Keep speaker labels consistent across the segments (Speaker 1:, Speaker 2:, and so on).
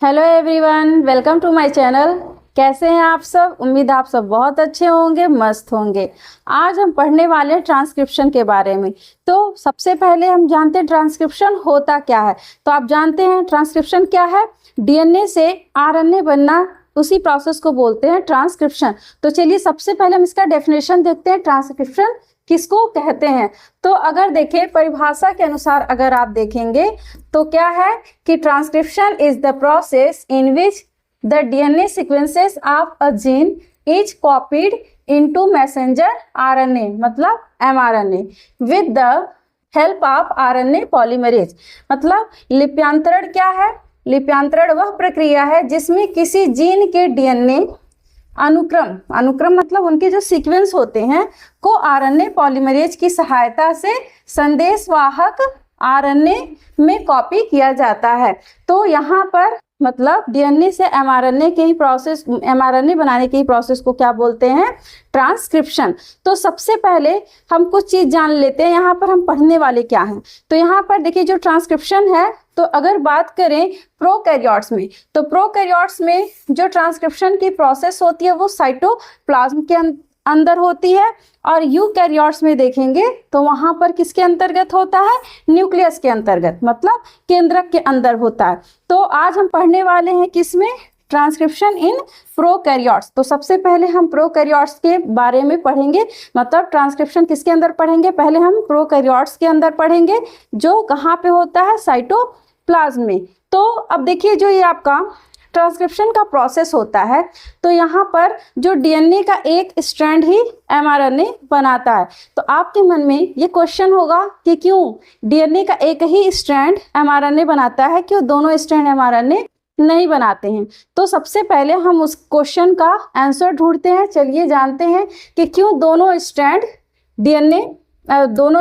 Speaker 1: Hello everyone, welcome to my channel. कैसे हैं आप सब? उम्मीद आप सब बहुत अच्छे होंगे, मस्त होंगे। आज हम पढ़ने वाले हैं ट्रांसक्रिप्शन के बारे में। तो सबसे पहले हम जानते हैं ट्रांसक्रिप्शन होता क्या है। तो आप जानते हैं ट्रांसक्रिप्शन क्या है? डीएनए से आरएनए बनना, उसी प्रोसेस को बोलते हैं ट्रांसक्रिप्शन। तो चलिए सबसे पहले हम इसका डेफिनेशन देखते हैं, ट्रांसक्रिप्शन किसको कहते हैं। तो अगर देखें परिभाषा के अनुसार, अगर आप देखेंगे तो क्या है कि transcription is the process in which the DNA sequences of a gene is copied into messenger RNA, मतलब mRNA, with the help of RNA polymerase. मतलब लिप्यांतरण क्या है? लिप्यांतरण वह प्रक्रिया है जिसमें किसी जीन के डीएनए अनुक्रम मतलब उनके जो सीक्वेंस होते हैं को आरएनए पॉलीमरेज की सहायता से संदेशवाहक आरएनए में कॉपी किया जाता है। तो यहाँ पर मतलब डीएनए से एमआरएनए के ही प्रोसेस, एमआरएनए बनाने के ही प्रोसेस को क्या बोलते हैं? ट्रांसक्रिप्शन। तो सबसे पहले हम कुछ चीज जान लेते हैं, यहाँ पर हम पढ़ने वाले क्या हैं। तो यहाँ पर देखिए जो ट्रांसक्रिप्शन है, तो अगर बात करें प्रोकैरियोट्स में, तो प्रोकैरियोट्स में जो ट्रांसक्रिप्शन की प्रोसेस होती है वो साइटोप्लाज्म के अंदर होती है, और यूकैरियोट्स में देखेंगे तो वहां पर किसके अंतर्गत होता है? न्यूक्लियस के अंतर्गत, मतलब केंद्रक के अंदर होता है। तो आज हम पढ़ने वाले हैं किसमें? Transcription in prokaryotes. तो सबसे पहले हम प्रोकैरियोट्स के बारे में पढ़ेंगे, मतलब ट्रांसक्रिप्शन किसके अंदर पढ़ेंगे? पहले हम प्रोकैरियोट्स के अंदर पढ़ेंगे, जो कहाँ पे होता है? साइटोप्लाज्म में। तो अब देखिए जो ये आपका ट्रांसक्रिप्शन का प्रोसेस होता है, तो यहाँ पर जो डीएनए का एक स्ट्रैंड ही एमआरएनए बनाता है। तो आपके मन में ये क्वेश्चन होगा कि क्यों डीएनए का एक ही स्ट्रैंड एमआरएनए बनाता है, क्यों दोनों स्ट्रैंड एमआरएनए नहीं बनाते हैं? तो सबसे पहले हम उस क्वेश्चन का आंसर ढूंढते हैं। चलिए जानते हैं कि क्यों दोनों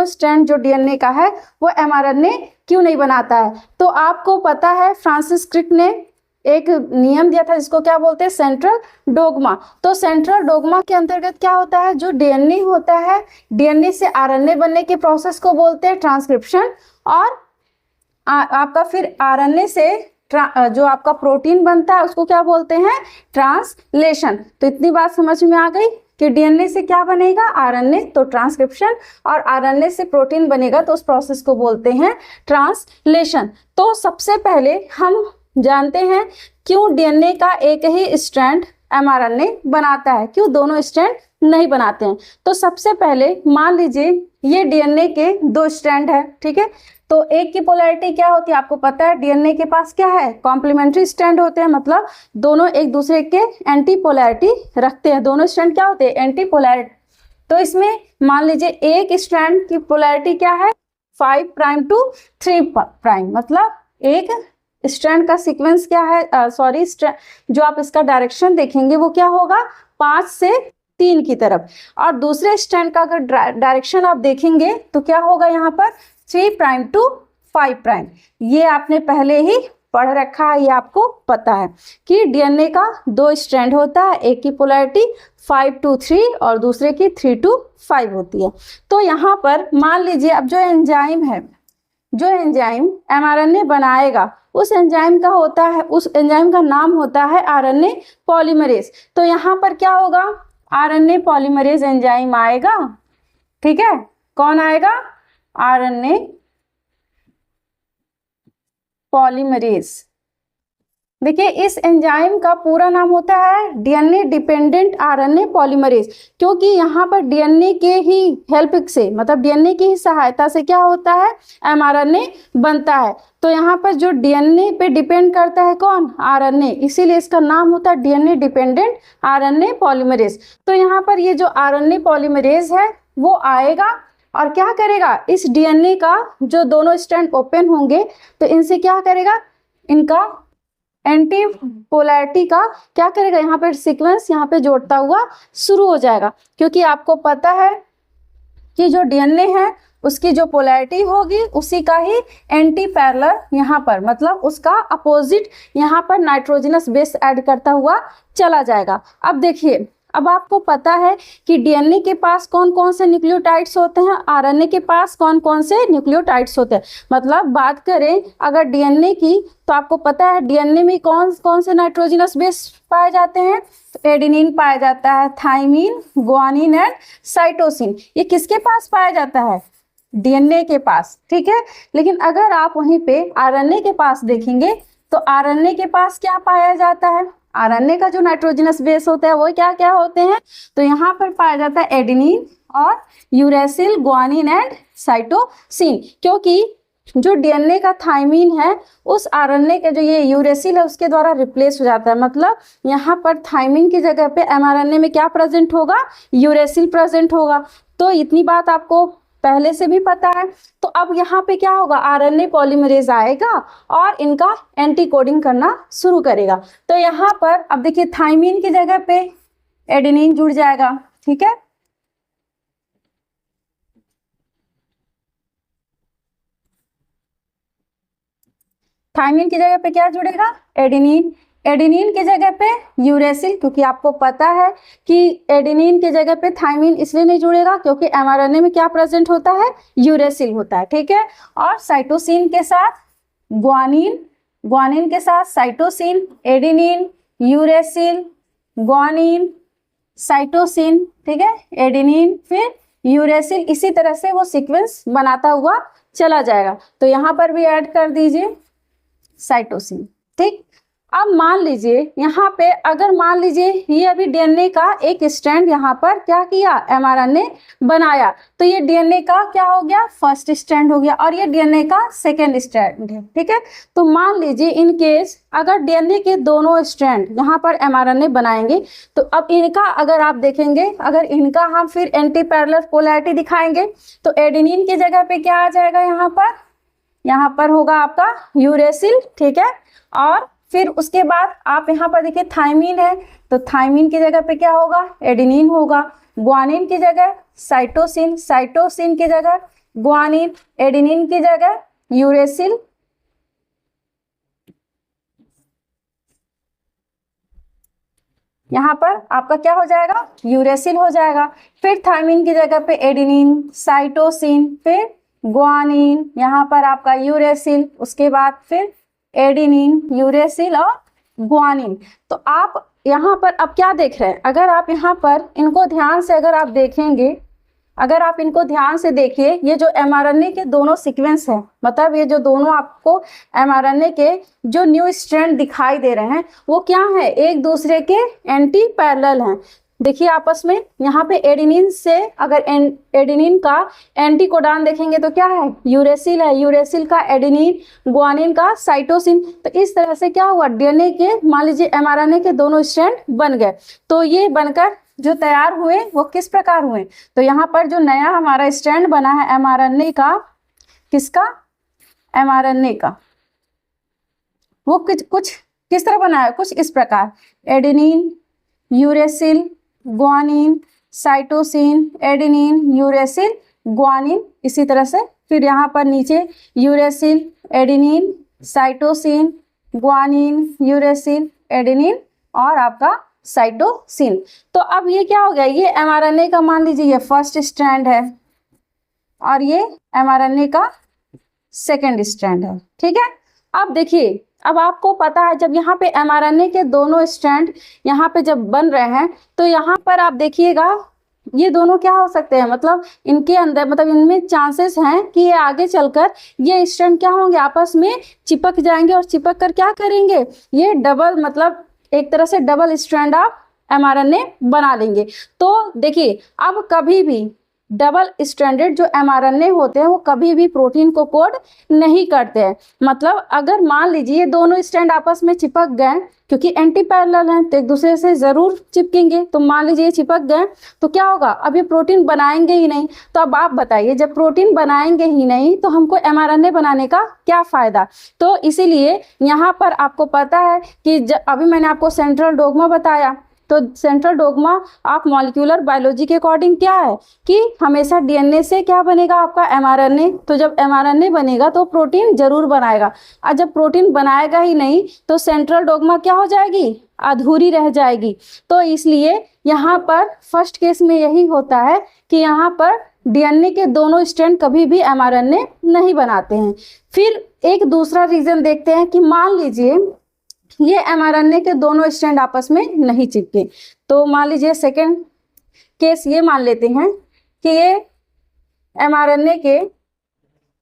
Speaker 1: स्ट्रैंड जो डीएनए का है वो एमआरएनए क्यों नहीं बनाता है। तो आपको पता है फ्रांसिस क्रिक ने एक नियम दिया था जिसको क्या बोलते हैं? Central dogma. तो सेंट्रल डोगमा के अंतर्गत क्या होता है? जो डीएनए होता है, डीएनए से आरएनए बनने के प्रोसेस को बोलते हैं ट्रांसक्रिप्शन, और आपका फिर आरएनए से जो आपका प्रोटीन बनता है उसको क्या बोलते हैं? ट्रांसलेशन। तो इतनी बात समझ में आ गई कि डीएनए से क्या बनेगा? आरएनए, तो ट्रांसक्रिप्शन, और आरएनए से प्रोटीन बनेगा तो उस प्रोसेस को बोलते हैं ट्रांसलेशन। तो सबसे पहले हम जानते हैं क्यों डीएनए का एक ही स्ट्रैंड एमआरएनए बनाता है, क्यों दोनों स्ट्रैंड नहीं बनाते हैं। तो सबसे पहले मान लीजिए ये डीएनए के दो स्ट्रैंड है, ठीक है। तो एक की पोलैरिटी क्या होती है? आपको पता है डीएनए के पास क्या है? कॉम्प्लीमेंट्री स्ट्रैंड होते हैं, मतलब दोनों एक दूसरे के एंटी पोलैरिटी रखते हैं। दोनों स्ट्रैंड क्या होते हैं? Anti polarity. तो इसमें मान लीजिए एक स्ट्रैंड की पोलैरिटी क्या है? 5 प्राइम टू 3 प्राइम, मतलब एक स्ट्रैंड का सीक्वेंस क्या है? जो आप इसका डायरेक्शन देखेंगे वो क्या होगा? 5 से 3 की तरफ। और दूसरे स्ट्रैंड का अगर डायरेक्शन आप देखेंगे तो क्या होगा यहाँ पर? 3 प्राइम टू 5 प्राइम। ये आपने पहले ही पढ़ रखा है, ये आपको पता है कि डीएनए का दो स्ट्रैंड होता है, एक की पोलैरिटी 5 to 3 और दूसरे की 3 to 5 होती है। तो यहाँ पर मान लीजिए अब जो एंजाइम है, जो एंजाइम एमआरएनए बनाएगा, उस एंजाइम का नाम होता है आरएनए पॉलीमरेज। तो यहाँ पर क्या होगा? आरएनए पॉलीमरेज एंजाइम आएगा, ठीक है। कौन आएगा? RNA polymerase. देखिए इस एंजाइम का पूरा नाम होता है डीएनए डिपेंडेंट आरएनए पॉलीमरेज, क्योंकि यहाँ पर डीएनए के ही हेल्प से, मतलब डीएनए की ही सहायता से क्या होता है? एमआरएनए बनता है। तो यहाँ पर जो डीएनए पे डिपेंड करता है कौन? आरएनए, इसीलिए इसका नाम होता है डीएनए डिपेंडेंट आरएनए पॉलीमरेज। तो यहाँ पर ये जो आरएनए पॉलीमरेज है वो आएगा और क्या करेगा? इस डीएनए का जो दोनों स्ट्रैंड ओपन होंगे तो इनसे क्या करेगा? इनका एंटी पोलैरिटी का क्या करेगा? यहाँ पे सीक्वेंस यहाँ पे जोड़ता हुआ शुरू हो जाएगा, क्योंकि आपको पता है कि जो डीएनए है उसकी जो पोलैरिटी होगी उसी का ही एंटी पैरेलल यहाँ पर, मतलब उसका अपोजिट यहाँ पर नाइट्रोजनस बेस ऐड करता हुआ चला जाएगा। अब देखिए अब आपको पता है कि डीएनए के पास कौन कौन से न्यूक्लियोटाइड्स होते हैं, आरएनए के पास कौन कौन से न्यूक्लियोटाइड्स होते हैं। मतलब बात करें अगर डीएनए की, तो आपको पता है डीएनए में कौन कौन से नाइट्रोजनस बेस पाए जाते हैं। तो एडेनिन पाया जाता है, थाइमिन, ग्वानिन एंड साइटोसिन। ये किसके पास पाया जाता है? डीएनए के पास, ठीक है। लेकिन अगर आप वहीं पे आरएनए के पास देखेंगे तो आरएनए के पास क्या पाया जाता है? आरएनए का जो नाइट्रोजनस बेस होता है वो क्या क्या होते हैं? तो यहाँ पर पाया जाता है एडेनिन और यूरेसिल, ग्वानिन एंड साइटोसिन। क्योंकि जो डीएनए का थाइमिन है उस आरएनए के जो ये यूरेसिल है उसके द्वारा रिप्लेस हो जाता है। मतलब यहाँ पर थाइमिन की जगह पे एमआरएनए में क्या प्रेजेंट होगा? यूरेसिल प्रेजेंट होगा। तो इतनी बात आपको पहले से भी पता है। तो अब यहाँ पे क्या होगा? आरएनए पॉलीमरेज आएगा और इनका एंटी कोडिंग करना शुरू करेगा। तो यहाँ पर अब देखिए थाइमिन की जगह पे एडेनिन जुड़ जाएगा, ठीक है। थाइमिन की जगह पे क्या जुड़ेगा? एडेनिन। एडेनिन की जगह पे यूरेसिल, क्योंकि आपको पता है कि एडेनिन की जगह पे थाइमिन इसलिए नहीं जुड़ेगा क्योंकि एमआरएनए में क्या प्रेजेंट होता है? यूरेसिल होता है, ठीक है। और साइटोसिन के साथ ग्वानिन, ग्वानिन के साथ cytosine, adenine, uracil, guanine, cytosine, ठीक है। एडेनिन फिर यूरेसिल, इसी तरह से वो सीक्वेंस बनाता हुआ चला जाएगा। तो यहाँ पर भी ऐड कर दीजिए साइटोसिन, ठीक। अब मान लीजिए यहाँ पे अगर मान लीजिए ये अभी डीएनए का एक स्ट्रैंड यहाँ पर क्या किया? एमआरएनए बनाया। तो ये डीएनए का क्या हो गया? फर्स्ट स्ट्रैंड हो गया और ये डीएनए का सेकेंड स्ट्रैंड है, ठीक है। तो मान लीजिए इन केस अगर डीएनए के दोनों स्ट्रैंड यहाँ पर एमआरएनए बनाएंगे तो अब इनका अगर आप देखेंगे, अगर इनका हम फिर एंटी पैरेलल पोलैरिटी दिखाएंगे तो एडेनिन की जगह पे क्या आ जाएगा? यहाँ पर होगा आपका यूरेसिल, ठीक है। और फिर उसके बाद आप यहाँ पर देखिए थाइमिन है तो थाइमिन की जगह पे क्या होगा? एडेनिन होगा। ग्वानिन की जगह साइटोसिन, साइटोसिन की जगह ग्वानिन, एडेनिन की जगह यूरेसिल, यहाँ पर आपका क्या हो जाएगा? यूरेसिल हो जाएगा। फिर थाइमिन की जगह पे एडेनिन, साइटोसिन, फिर ग्वानिन, यहाँ पर आपका यूरेसिल, उसके बाद फिर एडेनिन, यूरेसिल और ग्वानिन। तो आप यहाँ पर अब क्या देख रहे हैं? अगर आप यहाँ पर इनको ध्यान से अगर आप देखेंगे, अगर आप इनको ध्यान से देखिए, ये जो एमआरएनए के दोनों सीक्वेंस है, मतलब ये जो दोनों आपको एमआरएनए के जो न्यू स्ट्रैंड दिखाई दे रहे हैं वो क्या है? एक दूसरे के एंटी पैरेलल हैं। देखिए आपस में यहाँ पे एडेनिन से अगर एडेनिन का एंटी कोडान देखेंगे तो क्या है? यूरेसिल है, यूरेसिल का एडेनिन, ग्वानिन का साइटोसिन। तो इस तरह से क्या हुआ? डीएनए के मान लीजिए एमआरएनए के दोनों स्ट्रैंड बन गए। तो ये बनकर जो तैयार हुए वो किस प्रकार हुए? तो यहाँ पर जो नया हमारा स्ट्रैंड बना है एमआरएनए का, किसका? एमआरएनए का, वो कुछ किस तरह बना है? कुछ इस प्रकार, adenine, uracil, guanine, cytosine, adenine, uracil, guanine, इसी तरह से। फिर यहाँ पर नीचे uracil, adenine, cytosine, guanine, uracil, adenine और आपका साइटोसिन। तो अब ये क्या हो गया? ये एमआरएनए का मान लीजिए ये फर्स्ट स्ट्रैंड है और ये एमआरएनए का सेकेंड स्ट्रैंड है, ठीक है। अब देखिए, अब आपको पता है जब यहाँ पे एमआरएनए के दोनों स्ट्रैंड यहाँ पे जब बन रहे हैं तो यहाँ पर आप देखिएगा ये दोनों क्या हो सकते हैं? मतलब इनके अंदर, मतलब इनमें चांसेस हैं कि ये आगे चलकर ये स्ट्रैंड क्या होंगे? आपस में चिपक जाएंगे और चिपक कर क्या करेंगे? ये डबल, मतलब एक तरह से डबल स्ट्रैंड आप एमआरएनए बना लेंगे। तो देखिए अब कभी भी डबल स्ट्रैंडेड जो एमआरएनए होते हैं वो कभी भी प्रोटीन को कोड नहीं करते हैं। मतलब अगर मान लीजिए ये दोनों स्ट्रैंड आपस में चिपक गए, क्योंकि एंटी पैरेलल हैं तो एक दूसरे से ज़रूर चिपकेंगे। तो मान लीजिए ये चिपक गए तो क्या होगा? अब ये प्रोटीन बनाएंगे ही नहीं। तो अब आप बताइए, जब प्रोटीन बनाएंगे ही नहीं तो हमको एमआरएनए बनाने का क्या फ़ायदा? तो इसीलिए यहाँ पर आपको पता है कि अभी मैंने आपको सेंट्रल डोग्मा बताया। तो central dogma of molecular biology के अकॉर्डिंग क्या है कि हमेशा डीएनए से क्या बनेगा? आपका एमआरएनए। तो जब एमआरएनए बनेगा तो प्रोटीन जरूर बनाएगा, और जब प्रोटीन बनाएगा ही नहीं तो सेंट्रल डोग्मा क्या हो जाएगी? अधूरी रह जाएगी। तो इसलिए यहाँ पर फर्स्ट केस में यही होता है कि यहाँ पर डीएनए के दोनों स्ट्रैंड कभी भी एमआरएनए नहीं बनाते हैं। फिर एक दूसरा रीजन देखते हैं कि मान लीजिए ये एमआरएनए के दोनों स्ट्रैंड आपस में नहीं चिपके। तो मान लीजिए सेकेंड केस ये मान लेते हैं कि ये एमआरएनए के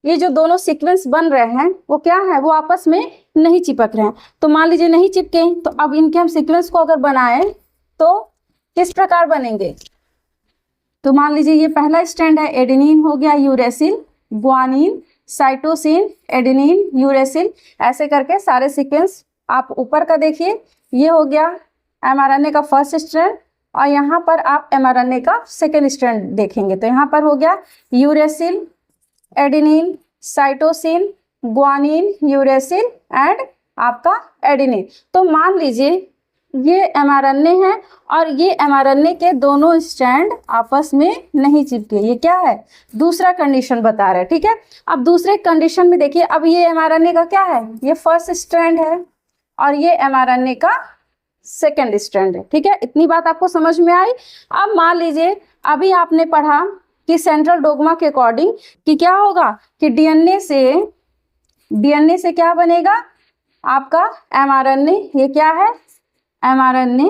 Speaker 1: ये जो दोनों सीक्वेंस बन रहे हैं वो क्या है, वो आपस में नहीं चिपक रहे हैं। तो मान लीजिए नहीं चिपके, तो अब इनके हम सीक्वेंस को अगर बनाएं तो किस प्रकार बनेंगे। तो मान लीजिए ये पहला स्ट्रैंड है, एडेनिन हो गया, uracil, guanine, cytosine, adenine, uracil, ऐसे करके सारे सीक्वेंस आप ऊपर का देखिए। ये हो गया एमआरएनए का फर्स्ट स्ट्रैंड और यहाँ पर आप एमआरएनए का सेकेंड स्ट्रैंड देखेंगे। तो यहाँ पर हो गया uracil, adenine, cytosine, guanine, uracil and आपका एडेनिन। तो मान लीजिए ये एमआरएनए है और ये एमआरएनए के दोनों स्ट्रैंड आपस में नहीं चिपके। ये क्या है, दूसरा कंडीशन बता रहा है, ठीक है। अब दूसरे कंडीशन में देखिए, अब ये एमआरएनए का क्या है, ये फर्स्ट स्ट्रैंड है और ये एमआरएनए का सेकेंड स्ट्रैंड है, ठीक है। इतनी बात आपको समझ में आई। अब मान लीजिए अभी आपने पढ़ा कि सेंट्रल डोग्मा के अकॉर्डिंग कि क्या होगा कि डीएनए से क्या बनेगा आपका एमआरएनए। ये क्या है, एमआरएनए,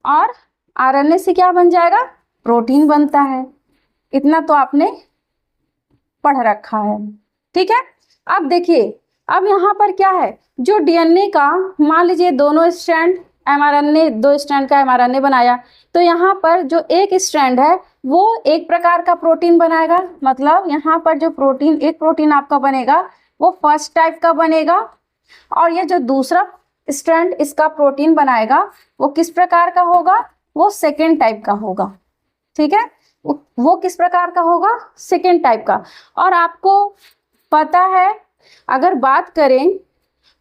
Speaker 1: और आरएनए से क्या बन जाएगा, प्रोटीन बनता है। इतना तो आपने पढ़ रखा है, ठीक है। अब देखिए, अब यहाँ पर क्या है, जो डीएनए का मान लीजिए दोनों स्ट्रैंड एमआरएनए, दो स्ट्रैंड का एमआरएनए बनाया, तो यहाँ पर जो एक स्ट्रैंड है वो एक प्रकार का प्रोटीन बनाएगा। मतलब यहाँ पर जो प्रोटीन, एक प्रोटीन आपका बनेगा वो फर्स्ट टाइप का बनेगा, और ये जो दूसरा स्ट्रैंड इसका प्रोटीन बनाएगा वो किस प्रकार का होगा, वो सेकेंड टाइप का होगा, ठीक है। वो किस प्रकार का होगा, सेकेंड टाइप का। और आपको पता है, अगर बात करें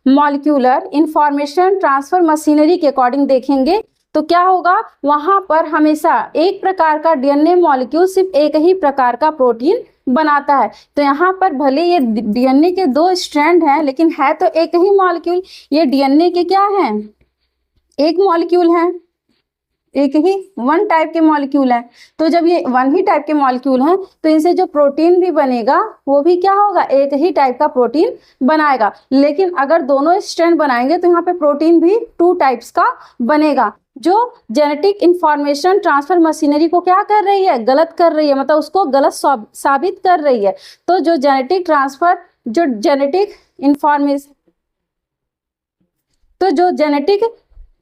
Speaker 1: मॉलिक्यूलर इंफॉर्मेशन ट्रांसफर मशीनरी के अकॉर्डिंग देखेंगे तो क्या होगा, वहां पर हमेशा एक प्रकार का डीएनए मॉलिक्यूल सिर्फ एक ही प्रकार का प्रोटीन बनाता है। तो यहाँ पर भले ये डीएनए के दो स्ट्रैंड हैं लेकिन है तो एक ही मॉलिक्यूल। ये डीएनए के क्या हैं, एक मॉलिक्यूल है, एक ही वन टाइप के मॉलिक्यूल है। तो जब ये वन ही टाइप के मॉलिक्यूल हैं तो इनसे जो प्रोटीन भी बनेगा वो भी क्या होगा, एक ही टाइप का प्रोटीन बनाएगा। लेकिन अगर दोनों स्ट्रैंड बनाएंगे तो यहाँ पे प्रोटीन भी टू टाइप्स का बनेगा, जो जेनेटिक इंफॉर्मेशन ट्रांसफर मशीनरी को क्या कर रही है, गलत कर रही है, मतलब उसको गलत साबित कर रही है। तो जो जेनेटिक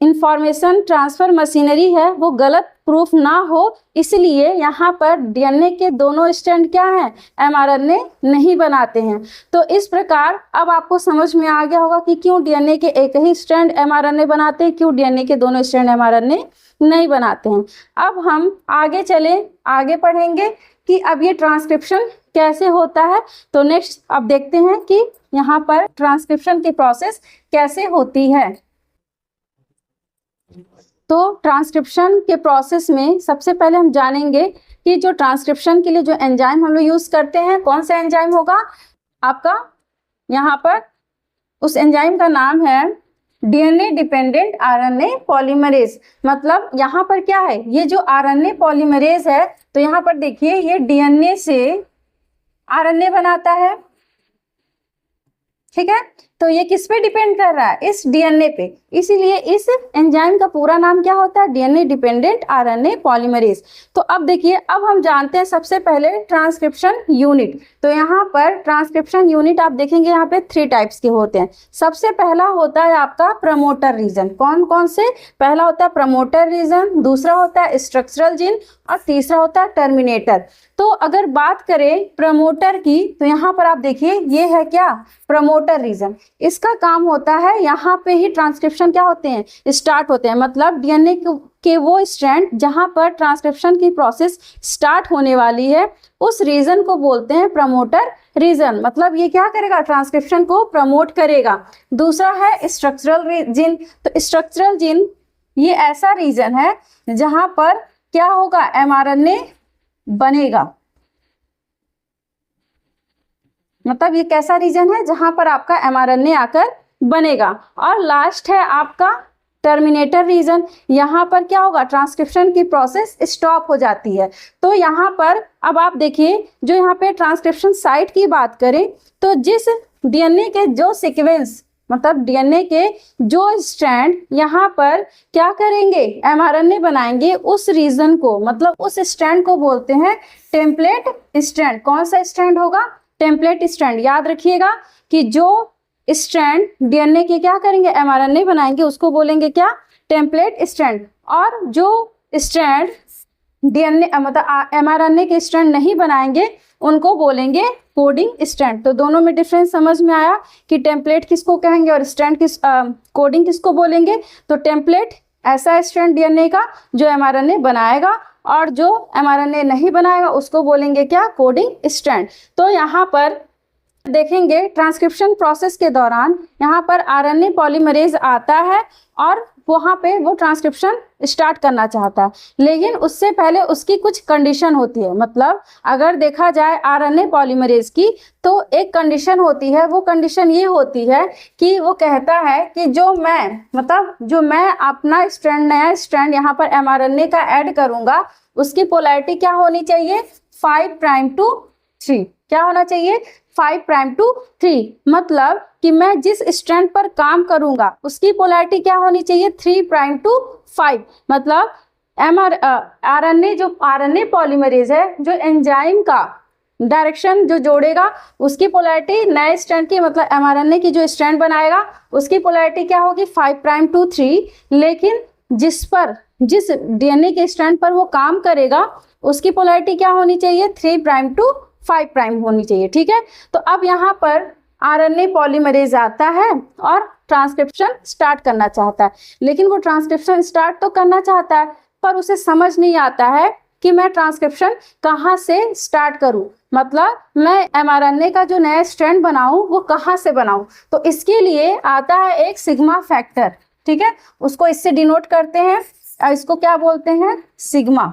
Speaker 1: इंफॉर्मेशन ट्रांसफर मशीनरी है वो गलत प्रूफ ना हो, इसलिए यहाँ पर डीएनए के दोनों स्ट्रैंड क्या हैं, एमआरएनए नहीं बनाते हैं। तो इस प्रकार अब आपको समझ में आ गया होगा कि क्यों डीएनए के एक ही स्ट्रैंड एमआरएनए बनाते हैं, क्यों डीएनए के दोनों स्ट्रैंड एमआरएनए नहीं बनाते हैं। अब हम आगे चले, आगे पढ़ेंगे कि अब ये ट्रांसक्रिप्शन कैसे होता है। तो नेक्स्ट अब देखते हैं कि यहाँ पर ट्रांसक्रिप्शन की प्रोसेस कैसे होती है। तो ट्रांसक्रिप्शन के प्रोसेस में सबसे पहले हम जानेंगे कि जो ट्रांसक्रिप्शन के लिए जो एंजाइम हम लोग यूज करते हैं, कौन सा एंजाइम होगा आपका, यहाँ पर उस एंजाइम का नाम है डीएनए डिपेंडेंट आरएनए पॉलीमरेज। मतलब यहाँ पर क्या है, ये जो आरएनए पॉलीमरेज है, तो यहाँ पर देखिए ये डीएनए से आरएनए बनाता है, ठीक है। तो ये किस पे डिपेंड कर रहा है, इस डीएनए पे, इसीलिए इस एंजाइम का पूरा नाम क्या होता है, डीएनए डिपेंडेंट आरएनए पॉलीमरेज। तो अब देखिए, अब हम जानते हैं सबसे पहले ट्रांसक्रिप्शन यूनिट। तो यहाँ पर ट्रांसक्रिप्शन यूनिट आप देखेंगे यहाँ पे 3 टाइप्स के होते हैं। सबसे पहला होता है आपका प्रमोटर रीजन। कौन कौन से, पहला होता है प्रमोटर रीजन, दूसरा होता है स्ट्रक्चरल जीन और तीसरा होता है टर्मिनेटर। तो अगर बात करें प्रमोटर की, तो यहाँ पर आप देखिए ये है क्या, प्रमोटर रीजन। इसका काम होता है, यहाँ पे ही ट्रांसक्रिप्शन क्या होते हैं, स्टार्ट होते हैं। मतलब डीएनए के वो स्ट्रैंड जहाँ पर ट्रांसक्रिप्शन की प्रोसेस स्टार्ट होने वाली है, उस रीजन को बोलते हैं प्रमोटर रीजन। मतलब ये क्या करेगा, ट्रांसक्रिप्शन को प्रमोट करेगा। दूसरा है स्ट्रक्चरल जीन। तो स्ट्रक्चरल जीन ये ऐसा रीजन है जहाँ पर क्या होगा, एमआरएनए बनेगा। मतलब ये कैसा रीजन है, जहां पर आपका एमआरएनए आकर बनेगा। और लास्ट है आपका टर्मिनेटर रीजन। यहाँ पर क्या होगा, ट्रांसक्रिप्शन की प्रोसेस स्टॉप हो जाती है। तो यहाँ पर अब आप देखिए, जो यहाँ पे ट्रांसक्रिप्शन साइट की बात करें तो जिस डीएनए के जो सीक्वेंस, मतलब डीएनए के जो स्ट्रैंड यहाँ पर क्या करेंगे, एमआरएनए बनाएंगे, उस रीजन को, मतलब उस स्ट्रैंड को बोलते हैं टेम्पलेट स्ट्रैंड। कौन सा स्ट्रैंड होगा, टेम्पलेट स्ट्रैंड। याद रखिएगा कि जो स्ट्रैंड डीएनए के क्या करेंगे, एमआरएनए बनाएंगे, उसको बोलेंगे क्या, टेम्पलेट स्ट्रैंड। और जो स्ट्रैंड डीएनए मतलब एमआरएनए के स्ट्रैंड नहीं बनाएंगे उनको बोलेंगे कोडिंग स्ट्रैंड। तो दोनों में डिफरेंस समझ में आया कि टेम्पलेट किसको कहेंगे और स्ट्रैंड कोडिंग किसको बोलेंगे। तो टेम्पलेट ऐसा स्ट्रैंड डीएनए का जो एमआरएनए बनाएगा, और जो एमआरएनए नहीं बनाएगा उसको बोलेंगे क्या, कोडिंग स्ट्रैंड। तो यहाँ पर देखेंगे ट्रांसक्रिप्शन प्रोसेस के दौरान यहाँ पर आरएनए पॉलीमरेज आता है और वहाँ पे वो ट्रांसक्रिप्शन स्टार्ट करना चाहता है, लेकिन उससे पहले उसकी कुछ कंडीशन होती है। मतलब अगर देखा जाए आरएनए पॉलीमरेज की, तो एक कंडीशन होती है, वो कंडीशन ये होती है कि वो कहता है कि जो मैं अपना स्ट्रैंड, नया स्ट्रैंड यहाँ पर एमआरएनए का ऐड करूँगा, उसकी पोलैरिटी क्या होनी चाहिए, 5 प्राइम टू 3। क्या होना चाहिए, 5 प्राइम टू 3। मतलब कि मैं जिस स्ट्रैंड पर काम करूंगा उसकी पोलैरिटी क्या होनी चाहिए, 3 प्राइम टू 5। मतलब आरएनए जो आरएनए पॉलीमरेज है, जो एंजाइम का डायरेक्शन जो जोड़ेगा, उसकी पोलैरिटी नए स्ट्रैंड की, मतलब एमआरएनए की जो स्ट्रैंड बनाएगा उसकी पोलैरिटी क्या होगी, 5 प्राइम टू 3। लेकिन जिस डीएनए के स्ट्रैंड पर वो काम करेगा उसकी पोलैरिटी क्या होनी चाहिए, 3 प्राइम टू 5 प्राइम होनी चाहिए। ठीक है, तो अब यहाँ पर आरएनए पॉलीमरेज आता है और ट्रांसक्रिप्शन स्टार्ट करना चाहता है, लेकिन वो ट्रांसक्रिप्शन स्टार्ट तो करना चाहता है पर उसे समझ नहीं आता है कि मैं ट्रांसक्रिप्शन कहाँ से स्टार्ट करूँ, मतलब मैं एमआरएनए का जो नया स्ट्रैंड बनाऊँ वो कहाँ से बनाऊँ। तो इसके लिए आता है एक सिग्मा फैक्टर। ठीक है, उसको इससे डिनोट करते हैं, इसको क्या बोलते हैं, सिग्मा।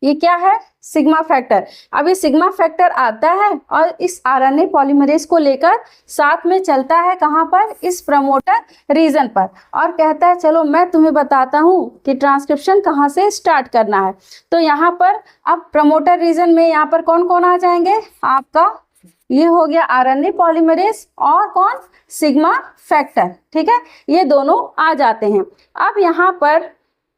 Speaker 1: ये क्या है, सिग्मा फैक्टर। अब ये सिग्मा फैक्टर आता है और इस आरएनए पॉलीमरेज को लेकर साथ में चलता है, कहाँ पर, इस प्रमोटर रीजन पर, और कहता है चलो मैं तुम्हें बताता हूँ कि ट्रांसक्रिप्शन कहाँ से स्टार्ट करना है। तो यहाँ पर अब प्रमोटर रीजन में यहाँ पर कौन कौन आ जाएंगे, आपका ये हो गया आरएनए पॉलीमरेज और कौन, सिग्मा फैक्टर। ठीक है, ये दोनों आ जाते हैं। अब यहाँ पर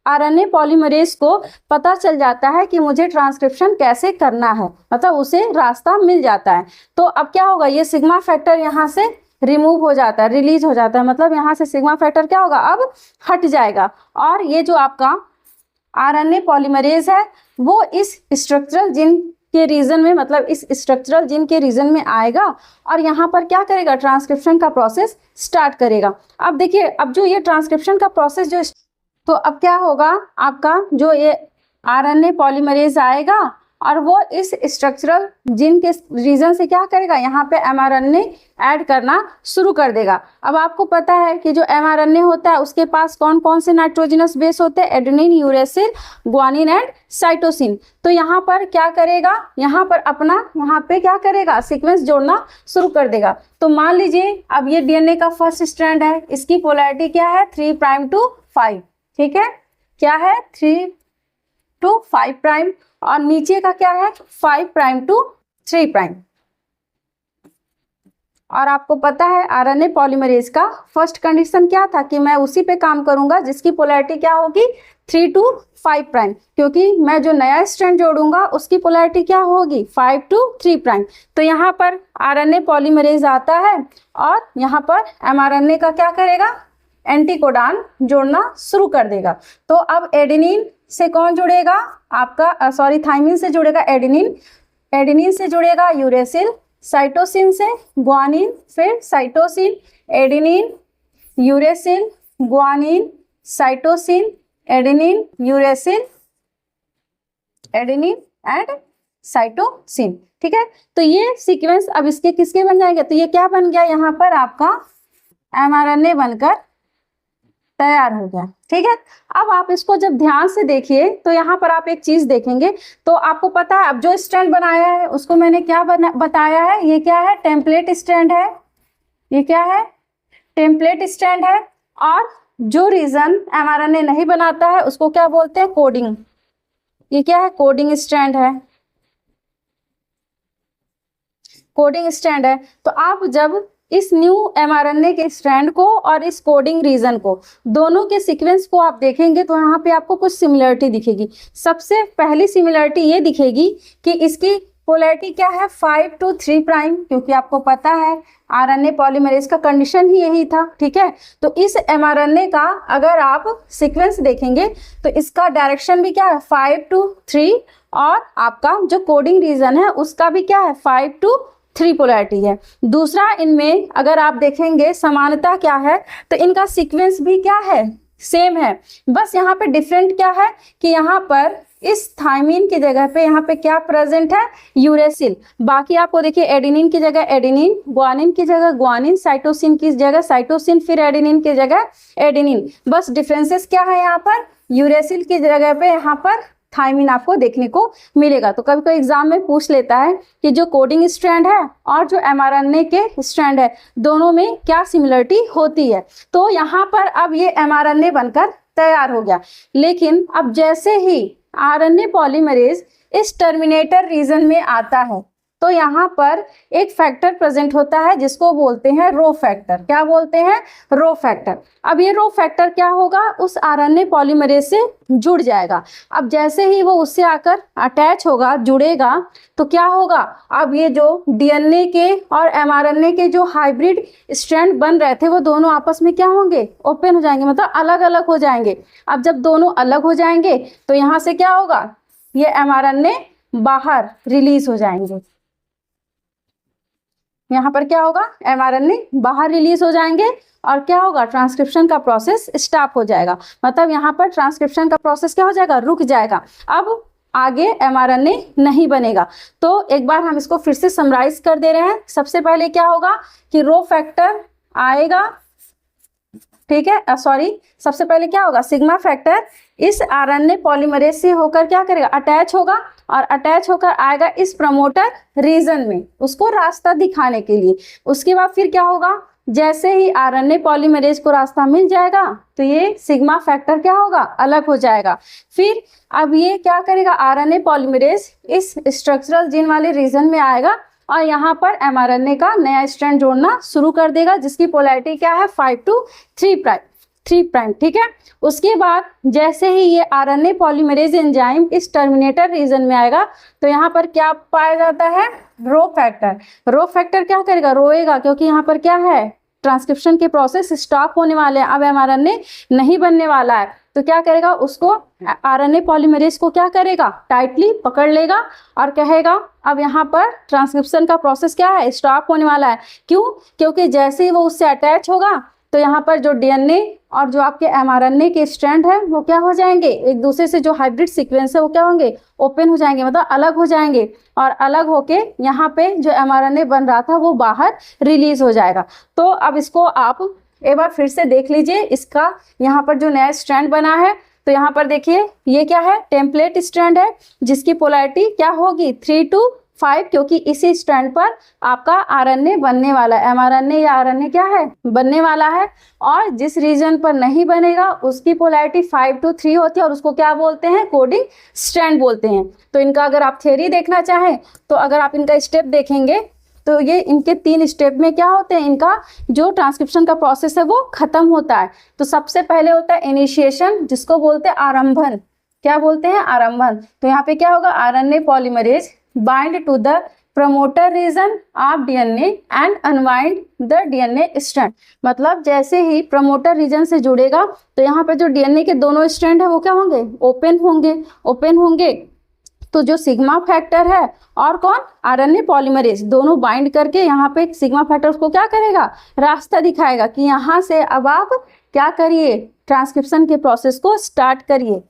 Speaker 1: आरएनए पॉलीमरेज को पता चल जाता है कि मुझे ट्रांसक्रिप्शन कैसे करना है, मतलब उसे रास्ता मिल जाता है। तो अब क्या होगा, ये सिग्मा फैक्टर यहाँ से रिमूव हो जाता है, रिलीज हो जाता है, मतलब यहाँ से सिग्मा फैक्टर क्या होगा, अब हट जाएगा। और ये जो आपका आरएनए पॉलीमरेज है वो इस स्ट्रक्चरल जीन के रीजन में, मतलब इस स्ट्रक्चरल जीन के रीजन में आएगा और यहाँ पर क्या करेगा, ट्रांसक्रिप्शन का प्रोसेस स्टार्ट करेगा। अब देखिए, अब जो ये ट्रांसक्रिप्शन का प्रोसेस जो, तो अब क्या होगा, आपका जो ये आरएनए पॉलीमरेज आएगा और वो इस स्ट्रक्चरल जीन के रीजन से क्या करेगा, यहाँ पे एमआरएनए ऐड करना शुरू कर देगा। अब आपको पता है कि जो एमआरएनए होता है उसके पास कौन कौन से नाइट्रोजनस बेस होते हैं, adenine, uracil, guanine and cytosine. तो यहाँ पर क्या करेगा, यहाँ पर अपना यहाँ पे क्या करेगा, सीक्वेंस जोड़ना शुरू कर देगा। तो मान लीजिए अब ये डीएनए का फर्स्ट स्ट्रैंड है, इसकी पोलैरिटी क्या है, 3 प्राइम टू 5। ठीक है, क्या है, 3 टू 5 प्राइम, और नीचे का क्या है, 5 प्राइम टू 3 प्राइम। और आपको पता है आरएनए पॉलीमरेज का फर्स्ट कंडीशन क्या था, कि मैं उसी पे काम करूंगा जिसकी पोलैरिटी क्या होगी, 3 टू 5 प्राइम, क्योंकि मैं जो नया स्ट्रैंड जोड़ूंगा उसकी पोलैरिटी क्या होगी, 5 टू 3 प्राइम। तो यहाँ पर आरएनए पॉलीमरेज आता है और यहाँ पर एमआरएनए का क्या करेगा, एंटीकोडान जोड़ना शुरू कर देगा। तो अब एडेनिन से कौन जुड़ेगा, आपका थाइमिन से जुड़ेगा एडेनिन, एडेनिन से जुड़ेगा यूरेसिल, साइटोसिन से ग्वानिन, फिर cytosine, adenine, uracil, guanine, cytosine, adenine, uracil, adenine and cytosine. ठीक है, तो ये सीक्वेंस अब इसके किसके बन जाएंगे, तो ये क्या बन गया, यहाँ पर आपका एमआरएनए बनकर तैयार हो गया। ठीक है, अब आप इसको जब ध्यान से देखिए तो यहाँ पर आप एक चीज देखेंगे, तो आपको पता है अब जो स्ट्रैंड बनाया है उसको मैंने क्या बताया है, ये क्या है, टेम्पलेट स्ट्रैंड है। ये क्या है, टेम्पलेट स्ट्रैंड है, और जो रीजन mRNA नहीं बनाता है उसको क्या बोलते हैं, कोडिंग। ये क्या है, कोडिंग स्ट्रैंड है, कोडिंग स्ट्रैंड है। तो आप जब इस न्यू mRNA के स्ट्रैंड को और इस कोडिंग रीजन को, दोनों के सीक्वेंस को आप देखेंगे तो यहाँ पे आपको कुछ सिमिलरिटी दिखेगी। सबसे पहली सिमिलरिटी ये दिखेगी कि इसकी पोलैरिटी क्या है, 5 to 3 प्राइम, क्योंकि आपको पता है RNA पॉलीमरेज का कंडीशन ही यही था, ठीक है। तो इस mRNA का अगर आप सीक्वेंस देखेंगे तो इसका डायरेक्शन भी क्या है, 5 to 3, और आपका जो कोडिंग रीजन है उसका भी क्या है, 5 to 3 पोलैरिटी है। दूसरा, इनमें अगर आप देखेंगे समानता क्या है, तो इनका सीक्वेंस भी क्या है, सेम है। बस यहाँ पे डिफरेंट क्या है कि यहाँ पर इस थाइमिन की जगह पे यहाँ पे क्या प्रेजेंट है, यूरेसिल। बाकी आपको देखिए एडेनिन की जगह एडेनिन, ग्वानिन की जगह ग्वानिन, साइटोसिन की जगह साइटोसिन, फिर एडेनिन की जगह एडेनिन। बस डिफरेंसेस क्या है, यहाँ पर यूरेसिल की जगह पे यहाँ पर थाइमिन आपको देखने को मिलेगा। तो कभी कोई एग्जाम में पूछ लेता है कि जो कोडिंग स्ट्रैंड है और जो mRNA के स्ट्रैंड है, दोनों में क्या सिमिलरिटी होती है। तो यहाँ पर अब ये mRNA बनकर तैयार हो गया। लेकिन अब जैसे ही RNA पॉलीमरेज इस टर्मिनेटर रीजन में आता है तो यहाँ पर एक फैक्टर प्रेजेंट होता है जिसको बोलते हैं रो फैक्टर। क्या बोलते हैं, रो फैक्टर। अब ये रो फैक्टर क्या होगा, उस RNA पॉलीमरेज से जुड़ जाएगा। अब जैसे ही वो उससे आकर अटैच होगा, जुड़ेगा, तो क्या होगा, अब ये जो DNA के और mRNA के जो हाइब्रिड स्ट्रैंड बन रहे थे वो दोनों आपस में क्या होंगे, ओपन हो जाएंगे, मतलब अलग अलग हो जाएंगे। अब जब दोनों अलग हो जाएंगे तो यहाँ से क्या होगा, ये mRNA बाहर रिलीज हो जाएंगे। यहाँ पर क्या होगा, mRNA बाहर रिलीज हो जाएंगे और क्या होगा, ट्रांसक्रिप्शन का प्रोसेस स्टॉप हो जाएगा। मतलब यहाँ पर ट्रांसक्रिप्शन का प्रोसेस क्या हो जाएगा, रुक जाएगा। अब आगे mRNA नहीं बनेगा। तो एक बार हम इसको फिर से समराइज कर दे रहे हैं। सबसे पहले क्या होगा कि रो फैक्टर आएगा, ठीक है, सबसे पहले क्या होगा, सिग्मा फैक्टर इस RNA पॉलीमरेज से होकर क्या करेगा, अटैच होगा, और अटैच होकर आएगा इस प्रमोटर रीजन में, उसको रास्ता दिखाने के लिए। उसके बाद फिर क्या होगा, जैसे ही RNA पॉलीमरेज को रास्ता मिल जाएगा तो ये सिग्मा फैक्टर क्या होगा, अलग हो जाएगा। फिर अब ये क्या करेगा, RNA पॉलीमरेज इस स्ट्रक्चरल जीन वाले रीजन में आएगा और यहाँ पर mRNA का नया स्ट्रैंड जोड़ना शुरू कर देगा, जिसकी पोलैरिटी क्या है, 5 to 3 प्राइम, ठीक है। उसके बाद जैसे ही ये RNA पॉलीमरेज एंजाइम इस टर्मिनेटर रीजन में आएगा तो यहाँ पर क्या पाया जाता है, रो फैक्टर। रो फैक्टर क्या करेगा, रोएगा, क्योंकि यहाँ पर क्या है, ट्रांसक्रिप्शन के प्रोसेस स्टॉप होने वाले हैं, अब mRNA नहीं बनने वाला है। तो क्या करेगा, उसको RNA पॉलीमरेज को क्या करेगा, टाइटली पकड़ लेगा और कहेगा अब यहाँ पर ट्रांसक्रिप्शन का प्रोसेस क्या है, स्टॉप होने वाला है। क्यों, क्योंकि जैसे ही वो उससे अटैच होगा तो यहाँ पर जो DNA और जो आपके mRNA के स्ट्रैंड है वो क्या हो जाएंगे, एक दूसरे से जो हाइब्रिड सीक्वेंस है वो क्या होंगे, ओपन हो जाएंगे, मतलब अलग हो जाएंगे। और अलग होके यहाँ पे जो mRNA बन रहा था वो बाहर रिलीज हो जाएगा। तो अब इसको आप एक बार फिर से देख लीजिए, इसका यहाँ पर जो नया स्ट्रैंड बना है, तो यहाँ पर देखिए ये क्या है, टेम्पलेट स्ट्रैंड है, जिसकी पोलैरिटी क्या होगी, 3 to 5, क्योंकि इसी स्ट्रैंड पर आपका RNA बनने वाला है, mRNA या RNA क्या है, बनने वाला है। और जिस रीजन पर नहीं बनेगा उसकी पोलैरिटी 5 to 3 होती है और उसको क्या बोलते हैं, कोडिंग स्ट्रैंड बोलते हैं। तो इनका अगर आप थ्योरी देखना चाहें तो अगर आप इनका स्टेप देखेंगे तो ये इनके 3 स्टेप में क्या होते हैं, इनका जो ट्रांसक्रिप्शन का प्रोसेस है वो खत्म होता है। तो सबसे पहले होता है इनिशिएशन, जिसको बोलते हैं आरंभन। क्या बोलते हैं, आरंभन। तो यहाँ पे क्या होगा, RNA polymerase bind to the promoter region of DNA and unwind the DNA strand. मतलब जैसे ही प्रमोटर रीजन से जुड़ेगा तो यहाँ पे जो DNA के दोनों स्ट्रैंड है वो क्या होंगे, ओपन होंगे। तो जो सिग्मा फैक्टर है और कौन, RNA पॉलीमरेज, दोनों बाइंड करके यहाँ पे सिग्मा फैक्टर उसको क्या करेगा, रास्ता दिखाएगा कि यहाँ से अब आप क्या करिए, ट्रांसक्रिप्शन के प्रोसेस को स्टार्ट करिए।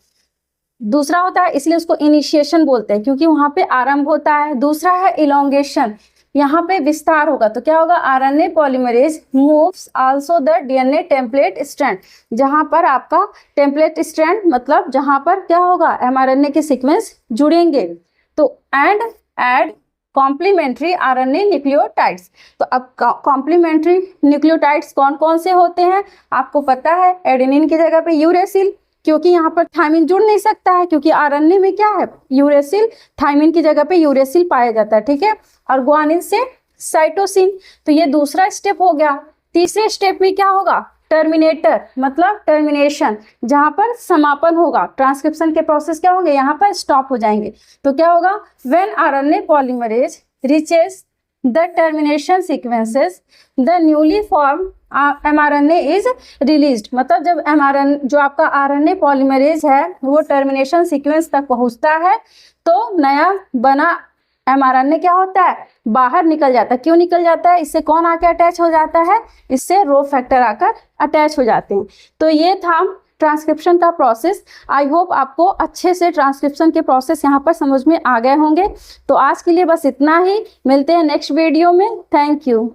Speaker 1: दूसरा होता है, इसलिए उसको इनिशिएशन बोलते हैं क्योंकि वहाँ पे आरंभ होता है। दूसरा है इलोंगेशन, यहाँ पे विस्तार होगा। तो क्या होगा, RNA polymerase moves also the DNA template strand. जहाँ पर आपका टेम्पलेट स्ट्रैंड मतलब जहाँ पर क्या होगा, mRNA के सीक्वेंस जुड़ेंगे। तो and add complementary RNA nucleotides. तो अब कॉम्प्लीमेंट्री न्यूक्लियोटाइड्स कौन कौन से होते हैं? आपको पता है, एडेनिन की जगह पे यूरेसिल, क्योंकि यहाँ पर थायमिन जुड़ नहीं सकता है, क्योंकि आरएनए में क्या है, यूरेसिल, थायमिन की जगह पे यूरेसिल पाया जाता है, ठीक है। और ग्वानिन से साइटोसिन। तो ये दूसरा स्टेप हो गया। तीसरे स्टेप में क्या होगा? टर्मिनेटर, मतलब टर्मिनेशन, जहां पर समापन होगा, ट्रांसक्रिप्शन के प्रोसेस क्या होंगे, यहाँ पर स्टॉप हो जाएंगे। तो क्या होगा? When RNA polymerase reaches the termination sequences the newly form mRNA is released. मतलब जब mRNA, जो आपका आरएनए पॉलीमरेज है, वो टर्मिनेशन सीक्वेंस तक पहुंचता है, तो नया बना mRNA क्या होता है, बाहर निकल जाता है। क्यों निकल जाता है? इससे कौन आके अटैच हो जाता है? इससे रो फैक्टर आकर अटैच हो जाते हैं। तो ये था ट्रांसक्रिप्शन का प्रोसेस। आई होप आपको अच्छे से ट्रांसक्रिप्शन के प्रोसेस यहाँ पर समझ में आ गए होंगे। तो आज के लिए बस इतना ही, मिलते हैं नेक्स्ट वीडियो में। Thank you.